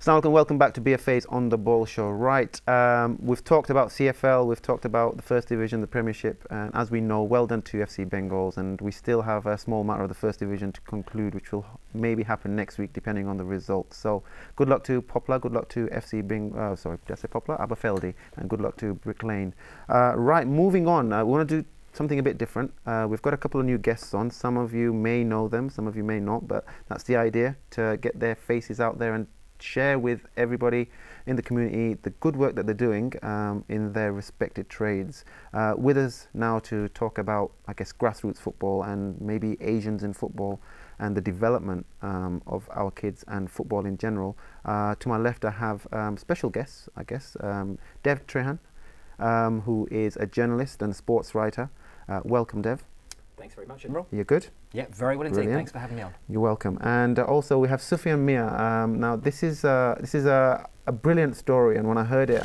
Assalamualaikum, welcome back to BFA's On The Ball show. Right, we've talked about CFL, we've talked about the First Division, the Premiership, and as we know, well done to FC Bengals, and we still have a small matter of the First Division to conclude, which will maybe happen next week depending on the results. So good luck to Poplar, good luck to FC sorry, did I say Poplar? Aberfeldy, and good luck to Brick Lane. Right, moving on, we want to do something a bit different. We've got a couple of new guests on. Some of you may know them, some of you may not, but that's the idea, to get their faces out there and share with everybody in the community the good work that they're doing in their respected trades. With us now to talk about, I guess, grassroots football and maybe Asians in football and the development of our kids and football in general. To my left I have special guests, I guess, Dev Trehan, who is a journalist and sports writer. Welcome, Dev. Thanks very much, Admiral. You're good? Yeah, very well indeed. Brilliant. Thanks for having me on. You're welcome. And also we have Sufyan Mia. Now this is a brilliant story, and when I heard it,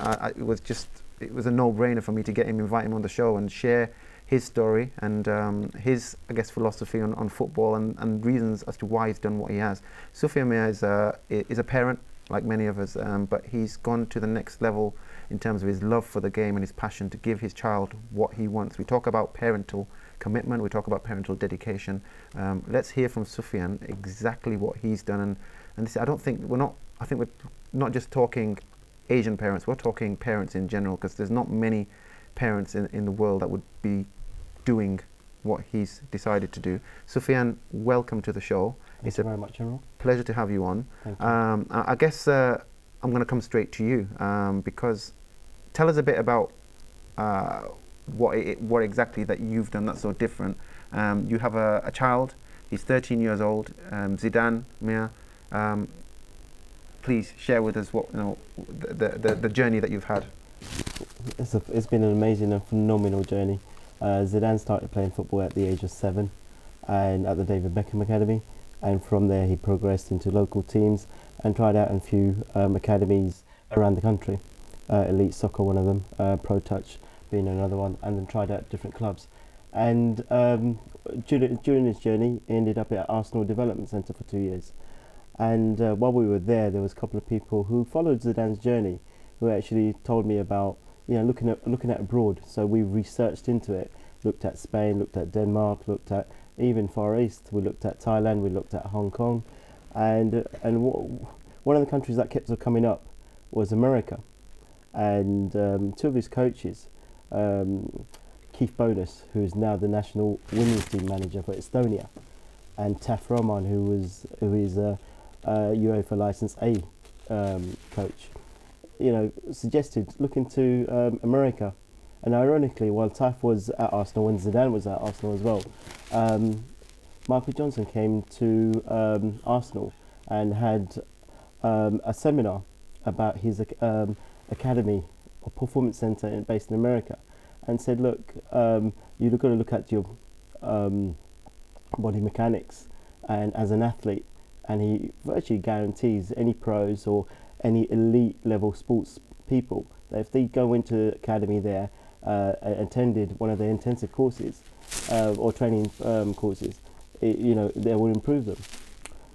it was a no-brainer for me to invite him on the show and share his story and his, I guess, philosophy on football and reasons as to why he's done what he has. Sufyan Mia is a parent, like many of us, but he's gone to the next level in terms of his love for the game and his passion to give his child what he wants. We talk about parental commitment, we talk about parental dedication. Let's hear from Sufyan exactly what he's done, and this, I think we're not just talking Asian parents, we're talking parents in general, because there's not many parents in the world that would be doing what he's decided to do. Sufyan, welcome to the show. Thank you very much, General. Pleasure to have you on. Thank you. I guess I'm going to come straight to you, because tell us a bit about what exactly that you've done that's so different. You have a child, he's 13 years old, Zidane Mia. Please share with us what the journey that you've had. It's been an amazing and phenomenal journey. Zidane started playing football at the age of 7 and at the David Beckham Academy, and from there he progressed into local teams and tried out in a few academies around the country. Elite Soccer, one of them, Pro Touch being another one, and then tried out different clubs. And during his journey, he ended up at Arsenal Development Centre for 2 years. And while we were there was a couple of people who followed Zidane's journey, who actually told me about, looking at abroad. So we researched into it, looked at Spain, looked at Denmark, looked at even Far East. We looked at Thailand, we looked at Hong Kong, and one of the countries that kept coming up was America. And two of his coaches, Keith Bonus, who is now the national women's team manager for Estonia, and Taf Roman, who is a UEFA Licence A coach, suggested looking to America. And ironically, while Taf was at Arsenal and Zidane was at Arsenal as well, Michael Johnson came to Arsenal and had a seminar about his academy or performance centre based in America, and said, look, you've got to look at your body mechanics and as an athlete, and he virtually guarantees any pros or any elite level sports people that if they go into academy there, attended one of the intensive courses or training courses, they will improve them.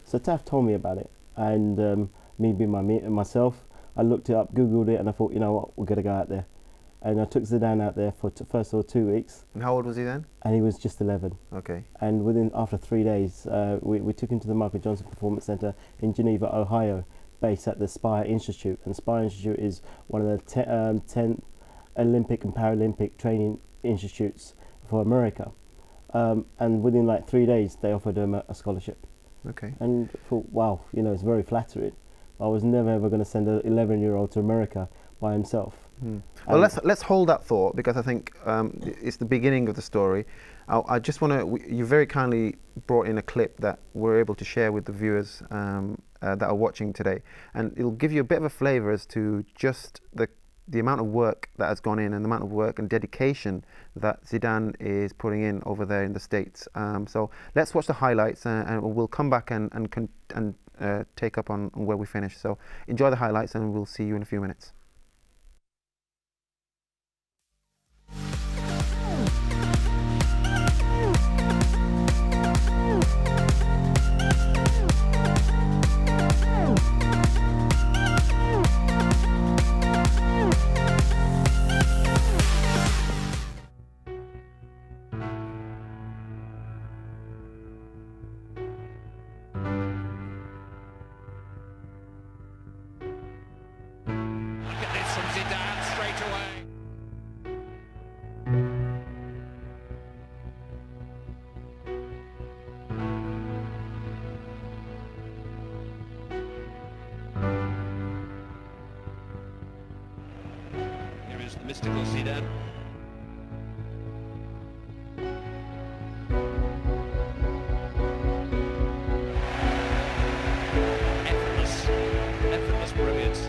So Taff told me about it, and me being myself, I looked it up, Googled it, and I thought, you know what, we're going to go out there. And I took Zidane out there for first or 2 weeks. And how old was he then? And he was just 11. Okay. And after 3 days, we took him to the Michael Johnson Performance Centre in Geneva, Ohio, based at the Spire Institute. And Spire Institute is one of the 10 Olympic and Paralympic training institutes for America. And within like 3 days, they offered him a scholarship. Okay. And I thought, wow, it's very flattering. I was never ever going to send an 11-year-old to America by himself. Well, let's hold that thought, because I think it's the beginning of the story. I just want to. You very kindly brought in a clip that we're able to share with the viewers that are watching today, and it'll give you a bit of a flavour as to just the amount of work that has gone in and the amount of work and dedication that Zidane is putting in over there in the States. So let's watch the highlights, and we'll come back and take up on where we finish. So enjoy the highlights, and we'll see you in a few minutes. mystical Zidane. Effortless brilliance.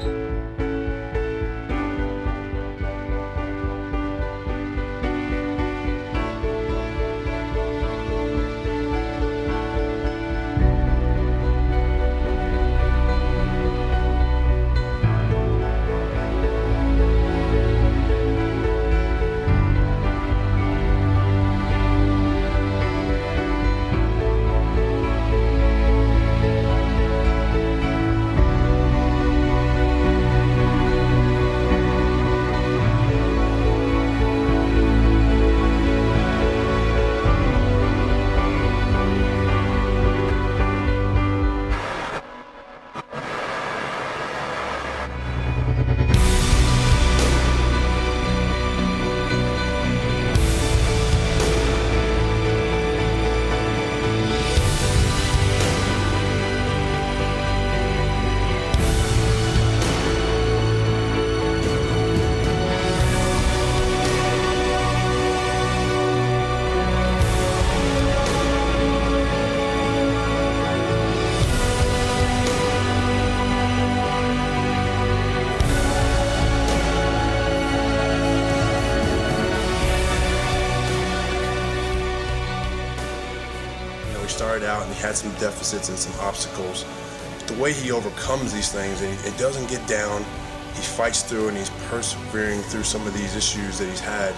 He started out and he had some deficits and some obstacles. But the way he overcomes these things and it doesn't get down, he fights through and he's persevering through some of these issues that he's had.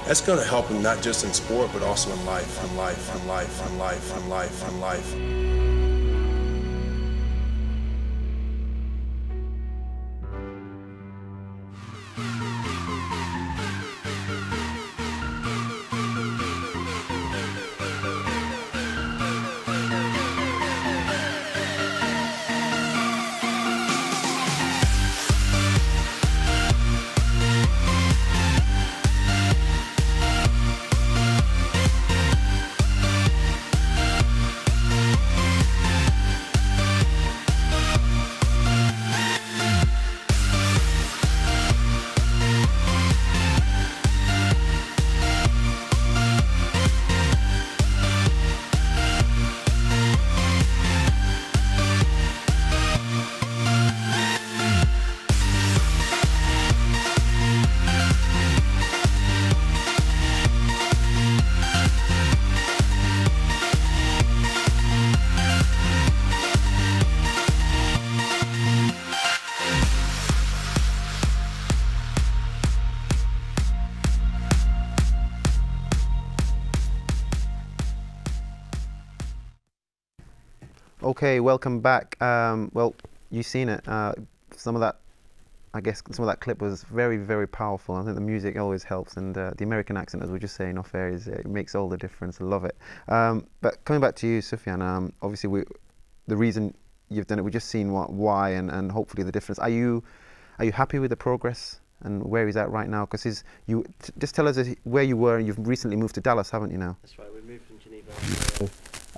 That's going to help him not just in sport, but also in life, in life, in life, in life, in life, in life. Okay, welcome back. Well, you've seen it. Some of that, I guess, some of that clip was very, very powerful. I think the music always helps, and the American accent, as we were just saying off air, it makes all the difference. I love it. But coming back to you, Sufyan, obviously the reason you've done it, we've just seen why and hopefully the difference. Are you happy with the progress and where he's at right now? Because just tell us where you were, and you've recently moved to Dallas, haven't you now? That's right, we moved from Geneva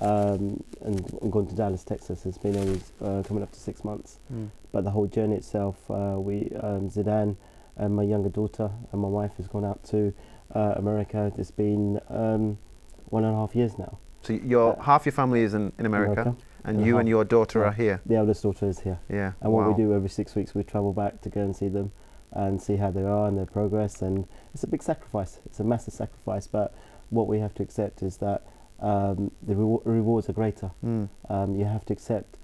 and gone to Dallas, Texas. It's been always coming up to 6 months. But the whole journey itself, Zidane and my younger daughter and my wife has gone out to America. It's been 1.5 years now. So half your family is in America, and you and your daughter are here? The eldest daughter is here. Yeah. And what we do every 6 weeks, we travel back to go and see them and see how they are and their progress. And it's a big sacrifice. It's a massive sacrifice, but what we have to accept is that the rewards are greater. You have to accept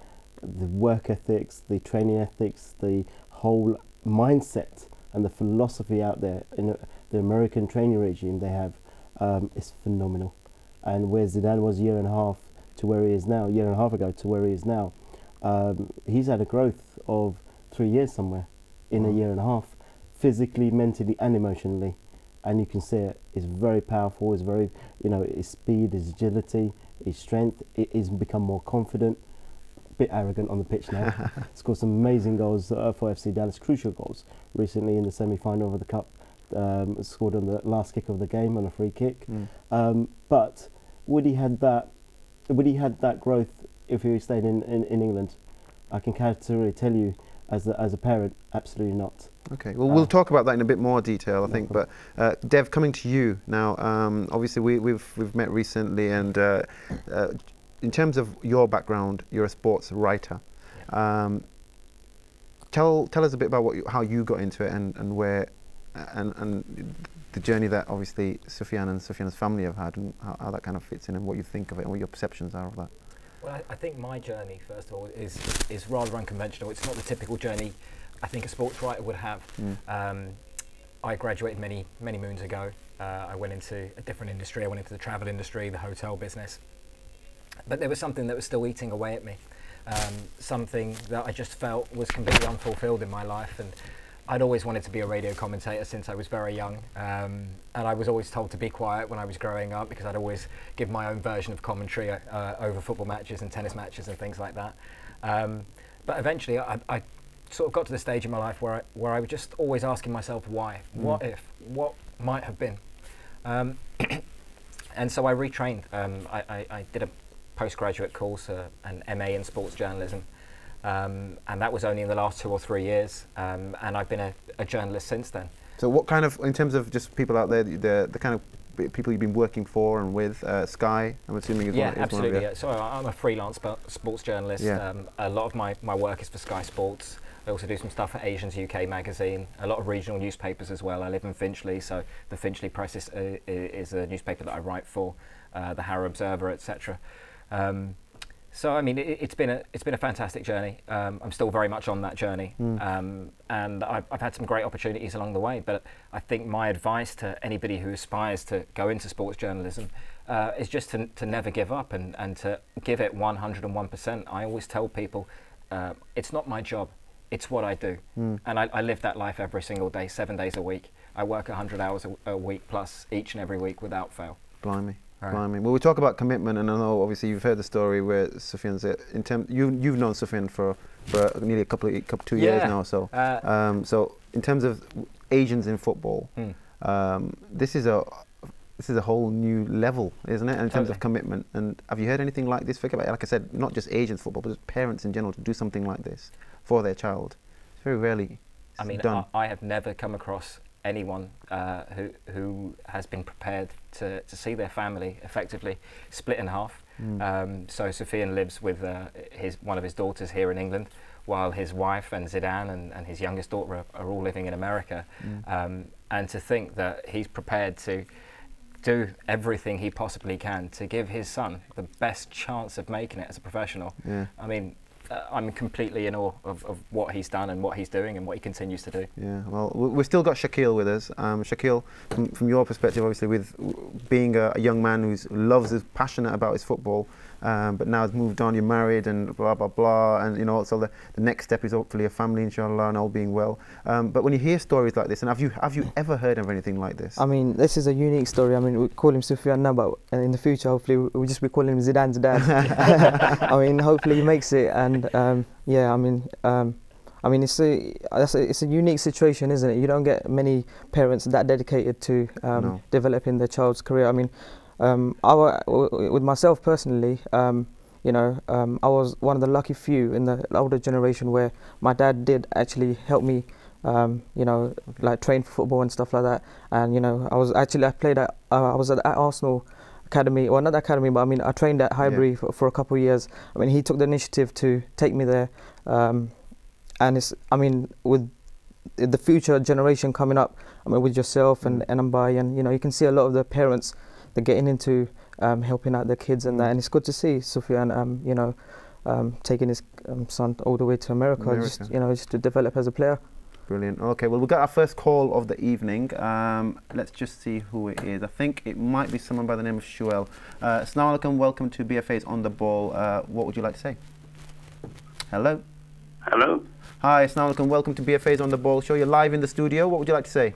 the work ethics, the training ethics, the whole mindset and the philosophy out there in the American training regime they have is phenomenal. And where Zidane was a year and a half to where he is now, a year and a half ago to where he is now, he's had a growth of 3 years somewhere in a year and a half, physically, mentally and emotionally. And you can see it. It's very powerful. It's very, his speed, his agility, his strength. He's become more confident, a bit arrogant on the pitch now. Scored some amazing goals for FC Dallas, crucial goals recently in the semi-final of the cup. Scored on the last kick of the game on a free kick. But would he had that growth if he stayed in England? I can categorically tell you as a parent, absolutely not. Okay, well, we'll talk about that in a bit more detail, I think. But Dev, coming to you now. Obviously, we've met recently, and in terms of your background, you're a sports writer. Tell us a bit about how you got into it, and where, and the journey that obviously Sufyan and Sufyan's family have had, and how that kind of fits in, and what you think of it, and what your perceptions are of that. Well, I think my journey, first of all, is rather unconventional. It's not the typical journey I think a sports writer would have. I graduated many moons ago. I went into a different industry. I went into the travel industry, the hotel business. But there was something that was still eating away at me. Something that I just felt was completely unfulfilled in my life. And I'd always wanted to be a radio commentator since I was very young. And I was always told to be quiet when I was growing up, because I'd always give my own version of commentary over football matches and tennis matches and things like that. But eventually I sort of got to the stage in my life where I was just always asking myself why, what if, what might have been. And so I retrained. I did a postgraduate course, an MA in sports journalism, and that was only in the last 2 or 3 years, and I've been a journalist since then. So what kind of, in terms of just people out there, the kind of people you've been working for and with, Sky, I'm assuming is yeah, one of absolutely. your... Yeah. So I'm a freelance sports journalist. Yeah. A lot of my work is for Sky Sports. I also do some stuff for Asians UK magazine, a lot of regional newspapers as well. I live in Finchley, so the Finchley Press is a newspaper that I write for, the Harrow Observer, etc. So I mean, it's been a fantastic journey. I'm still very much on that journey, and I've had some great opportunities along the way. But I think my advice to anybody who aspires to go into sports journalism is just to never give up, and to give it 101%. I always tell people, it's not my job. It's what I do, and I live that life every single day, 7 days a week. I work 100 hours a week plus each and every week without fail. Blimey. Right. Blimey. Well, we talk about commitment, and I know obviously you've heard the story where Sufyan's you've known Sufyan for nearly 2 years now. So so in terms of Asians in football, this is a whole new level, isn't it? In terms of commitment. And have you heard anything like this? Like I said, not just Asians football, but just parents in general to do something like this for their child. It's very rarely done. I have never come across anyone who has been prepared to see their family effectively split in half. So Sufyan lives with one of his daughters here in England, while his wife and Zidane and his youngest daughter are all living in America. And to think that he's prepared to do everything he possibly can to give his son the best chance of making it as a professional. I mean, I'm completely in awe of what he's done and what he's doing and what he continues to do. Yeah, well, we've still got Shaquille with us. Shaquille, from your perspective, obviously, with being a young man is passionate about his football, but now has moved on, you're married and blah, blah, blah, and, you know, so the next step is hopefully a family, inshallah, and all being well. But when you hear stories like this, and have you ever heard of anything like this? I mean, this is a unique story. I mean, we call him Sufyan now, but in the future, hopefully, we'll just be calling him Zidane's dad. I mean, hopefully he makes it, and yeah, I mean, it's a unique situation, isn't it? You don't get many parents that dedicated to developing their child's career. I mean, with myself personally, you know, I was one of the lucky few in the older generation where my dad did actually help me, you know, like train for football and stuff like that. And you know, I was at Arsenal Academy, or not academy, but I mean, I trained at Highbury for a couple of years. I mean, he took the initiative to take me there, and I mean, with the future generation coming up, I mean, with yourself and Mbai, and you know, you can see a lot of the parents they're getting into helping out their kids and that, and it's good to see Sufyan, you know, taking his son all the way to America, just you know, just to develop as a player. Brilliant. Okay, well, we've got our first call of the evening. Let's just see who it is. I think it might be someone by the name of Shuel. Assalamu alaikum, welcome to BFA's On The Ball. What would you like to say? Hello? Hello? Hi, assalamu alaikum, welcome to BFA's On The Ball show. You're live in the studio. What would you like to say?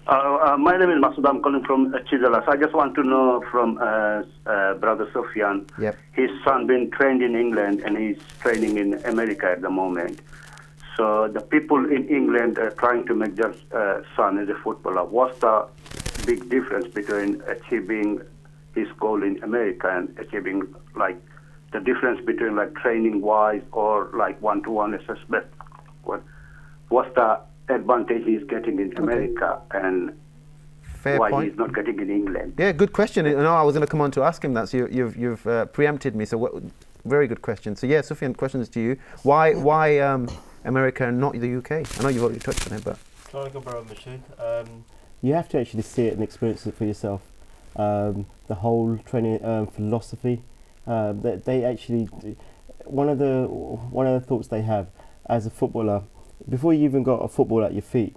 My name is Masood. I'm calling from Chizala. So I just want to know from Brother Sufyan. Yep. His son been trained in England and he's training in America at the moment. So the people in England are trying to make their son as a footballer. What's the big difference between achieving his goal in America and achieving, like, the difference between, like, training-wise or, like, one-to-one assessment? what's the advantage he's getting in America and Fair why point. he's not getting in England? Yeah, good question. No, I was going to come on to ask him that. So you've preempted me. So very good question. So yeah, Sufyan, questions to you. Why America and not the UK? I know you've already touched on it, but you have to actually see it and experience it for yourself. The whole training philosophy. They actually, one of the thoughts they have as a footballer, before you even got a football at your feet,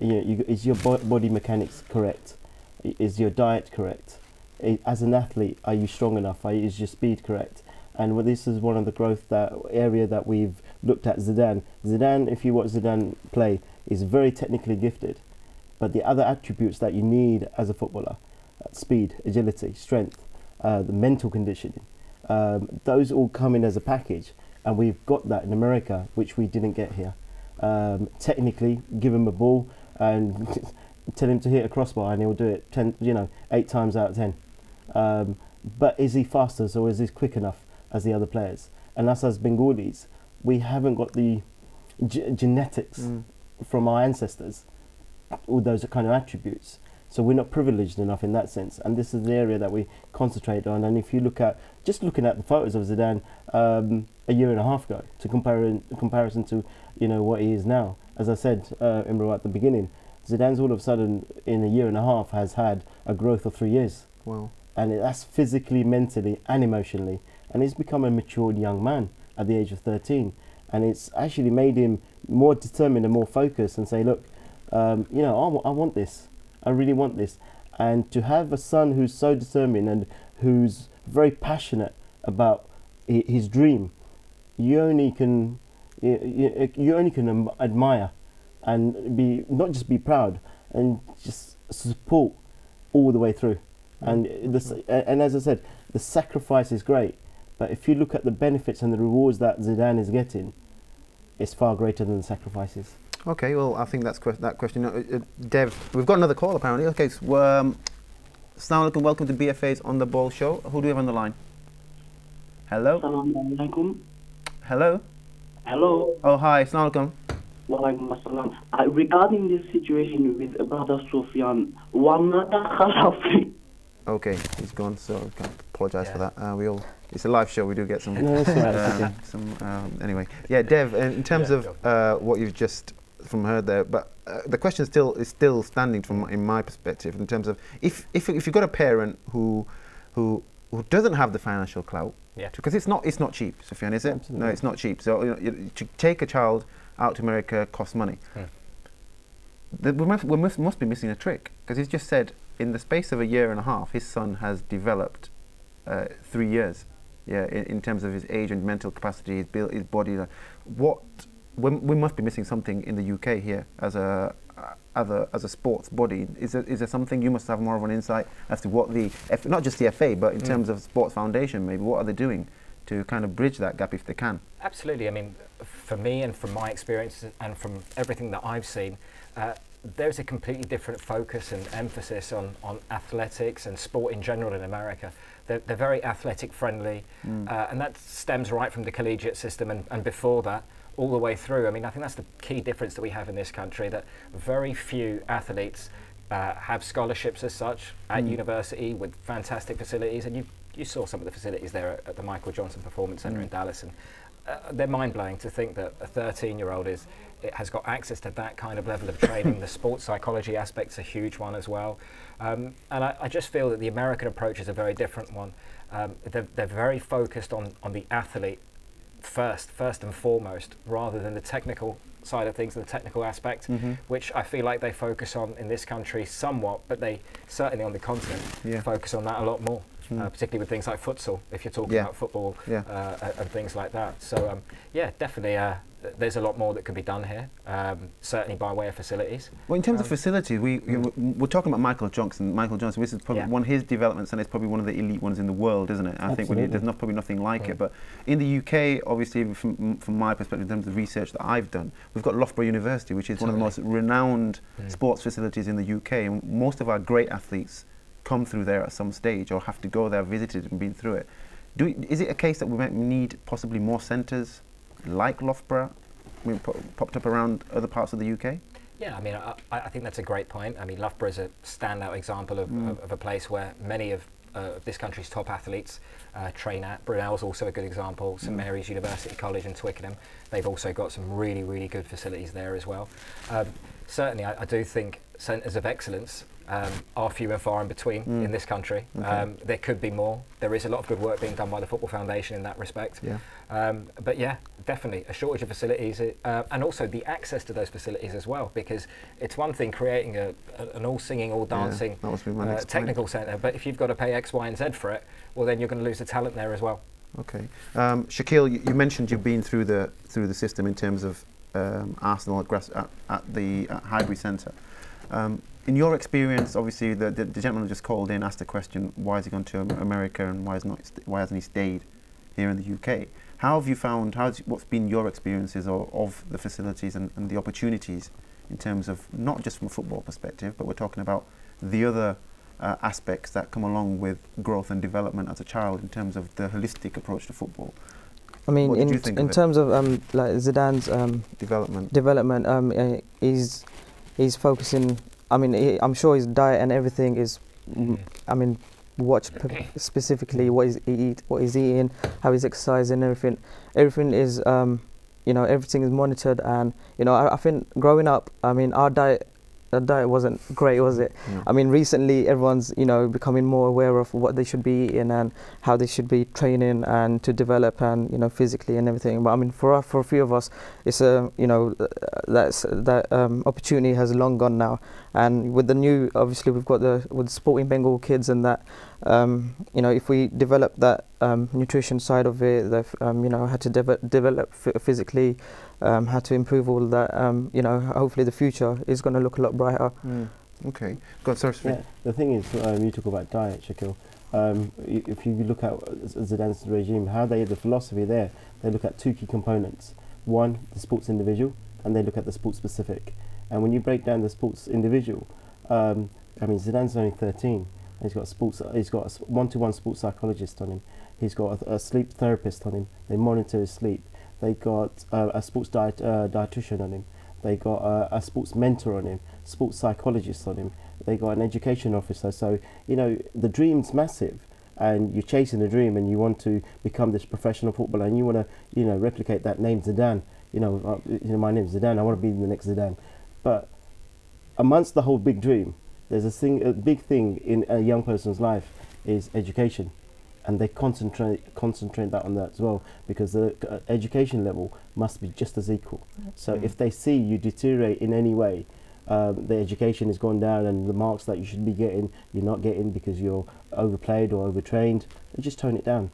is your body mechanics correct? Is your diet correct? As an athlete, are you strong enough? Is your speed correct? And this is one of the growth area that we've looked at Zidane. Zidane, if you watch Zidane play, is very technically gifted, but the other attributes that you need as a footballer, speed, agility, strength, the mental conditioning, those all come in as a package, and we've got that in America, which we didn't get here. Technically, give him a ball and tell him to hit a crossbar and he'll do it 8 times out of 10. But is he faster, or is he quick enough as the other players? And us as Bengalis, we haven't got the genetics from our ancestors, all those kind of attributes. So we're not privileged enough in that sense, and this is the area that we concentrate on. And if you look at, just looking at the photos of Zidane a year and a half ago, to comparison to what he is now, as I said, Imro, at the beginning, Zidane's all of a sudden in a year and a half has had a growth of 3 years. Wow. And that's physically, mentally, and emotionally, and he's become a matured young man at the age of 13, and it's actually made him more determined and more focused, and say, look, I want this. I really want this. And to have a son who's so determined and who's very passionate about his dream, you only can admire and not just be proud, and just support all the way through. And as I said, the sacrifice is great, but if you look at the benefits and the rewards that Zidane is getting, it's far greater than the sacrifices. Okay, well, I think that's that question. Dev, we've got another call apparently. Okay, so, Assalamu alaikum, welcome to BFA's On The Ball show. Who do we have on the line? Hello? Assalamu alaikum. Hello? Hello. Oh, hi, Assalamu alaikum. Wa alaikum assalam. Regarding this situation with Brother Sufyan, okay, he's gone, so I can't apologise for that. It's a live show, we do get some... No, that's right, anyway, yeah, Dev, in terms of what you've just heard there, but the question is still standing in my perspective, in terms of if you've got a parent who doesn't have the financial clout, because it's not cheap, Sufyan, is it? Absolutely. No, it's not cheap. So to take a child out to America costs money. We must be missing a trick, because he's just said in the space of a year and a half, his son has developed 3 years. Yeah, in terms of his age and mental capacity, his body. We must be missing something in the UK here as a sports body. Is there something you must have more of an insight as to what not just the FA, but in terms of Sports Foundation, maybe what are they doing to kind of bridge that gap if they can? Absolutely. I mean, for me and from my experiences and from everything that I've seen, there's a completely different focus and emphasis on athletics and sport in general in America. They're very athletic friendly, and that stems right from the collegiate system and before that, all the way through. I mean, I think that's the key difference that we have in this country, that very few athletes have scholarships as such at university with fantastic facilities, and you saw some of the facilities there at the Michael Johnson Performance Center in Dallas, and they're mind-blowing to think that a 13-year-old has got access to that kind of level of training. The sports psychology aspect's a huge one as well. And I just feel that the American approach is a very different one. They're very focused on the athlete first and foremost, rather than the technical side of things and the technical aspect, which I feel like they focus on in this country somewhat, but they certainly on the continent focus on that a lot more. Particularly with things like futsal, if you're talking about football and things like that. So yeah, definitely there's a lot more that could be done here, certainly by way of facilities. Well, in terms of facilities, we're talking about Michael Johnson. Michael Johnson, this is probably one of his developments, and it's probably one of the elite ones in the world, isn't it? I think there's probably nothing like it. But in the UK, obviously, from my perspective, in terms of the research that I've done, we've got Loughborough University, which is one of the most renowned sports facilities in the UK, and most of our great athletes come through there at some stage, or have to go there, visited and been through it. Is it a case that we might need possibly more centres like Loughborough popped up around other parts of the UK? Yeah, I mean, I think that's a great point. I mean, Loughborough is a standout example of a place where many of this country's top athletes train at. Brunel's also a good example. St Mary's University College in Twickenham, they've also got some really, really good facilities there as well. Certainly, I do think centres of excellence are few and far in between in this country. Okay. There could be more. There is a lot of good work being done by the Football Foundation in that respect. Yeah. But yeah, definitely a shortage of facilities and also the access to those facilities as well, because it's one thing creating an all singing, all dancing technical centre, but if you've got to pay X, Y and Z for it, well then you're going to lose the talent there as well. Okay. Shaquille, you mentioned you've been through the system in terms of Arsenal at the Highbury Centre. In your experience, obviously the gentleman just called in, asked a question, why has he gone to America and why hasn't he stayed here in the UK? How have you found, what's been your experiences of the facilities and the opportunities in terms of, not just from a football perspective, but we're talking about the other aspects that come along with growth and development as a child in terms of the holistic approach to football? I mean, in terms of like Zidane's development, he's focusing. I mean, I'm sure his diet and everything is. I mean, watch specifically what he's eating, how he's exercising, everything. Everything is, you know, everything is monitored, and you know, I think growing up, I mean, our diet wasn't great, was it? Yeah. I mean, recently everyone's, you know, becoming more aware of what they should be eating and how they should be training and to develop and, you know, physically and everything. But I mean, for a few of us, it's a, you know, that opportunity has long gone now. And with the new, obviously we've got with Sporting Bengal kids and that, you know, if we develop that nutrition side of it, you know, how to develop physically, how to improve all that, you know, hopefully the future is going to look a lot brighter. Okay. Go on, sorry. Yeah, the thing is, you talk about diet, Shaquille. If you look at Zidane's regime, the philosophy there, they look at two key components. One, the sports individual, and they look at the sports specific. And when you break down the sports individual, I mean, Zidane's only 13. He's got a one-to-one sports psychologist on him. He's got a sleep therapist on him. They monitor his sleep. They got a sports dietitian on him. They got a sports mentor on him, sports psychologist on him. They got an education officer. So, you know, the dream's massive, and you're chasing a dream, and you want to become this professional footballer, and you want to, you know, replicate that name Zidane. You know, my name's Zidane. I want to be the next Zidane. But amongst the whole big dream, there's a big thing in a young person's life is education, and they concentrate that on that as well, because the education level must be just as equal. So if they see you deteriorate in any way, the education has gone down and the marks that you should be getting, you're not getting because you're overplayed or overtrained, they just tone it down,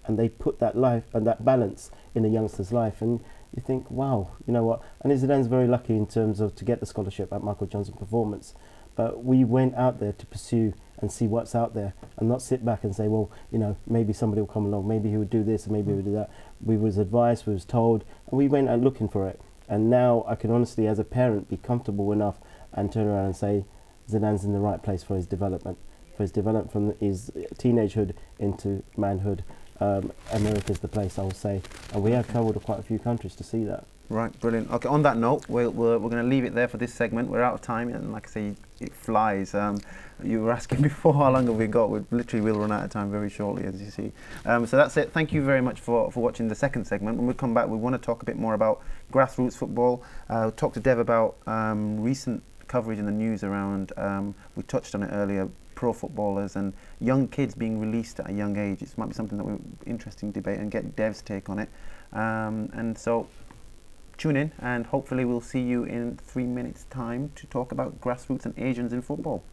and they put that life and that balance in a youngster's life. And you think, wow, you know what? And Zidane's very lucky in terms of to get the scholarship at Michael Johnson Performance. But we went out there to pursue and see what's out there, and not sit back and say, well, you know, maybe somebody will come along, maybe he would do this and maybe he would do that. We was advised, we was told, and we went out looking for it. And now I can honestly, as a parent, be comfortable enough and turn around and say Zidane's in the right place for his development from his teenagehood into manhood. America's the place, I will say, and we have travelled to quite a few countries to see that. Right, brilliant. Okay, on that note, we're going to leave it there for this segment. We're out of time, and like I say, it flies. You were asking before how long have we got. We literally will run out of time very shortly, as you see. So that's it. Thank you very much for watching the second segment. When we come back, we want to talk a bit more about grassroots football. Talk to Dev about recent coverage in the news around, we touched on it earlier, pro footballers and young kids being released at a young age. It might be something that we're interesting debate and get Dev's take on it. And so tune in, and hopefully we'll see you in 3 minutes time to talk about grassroots and Asians in football.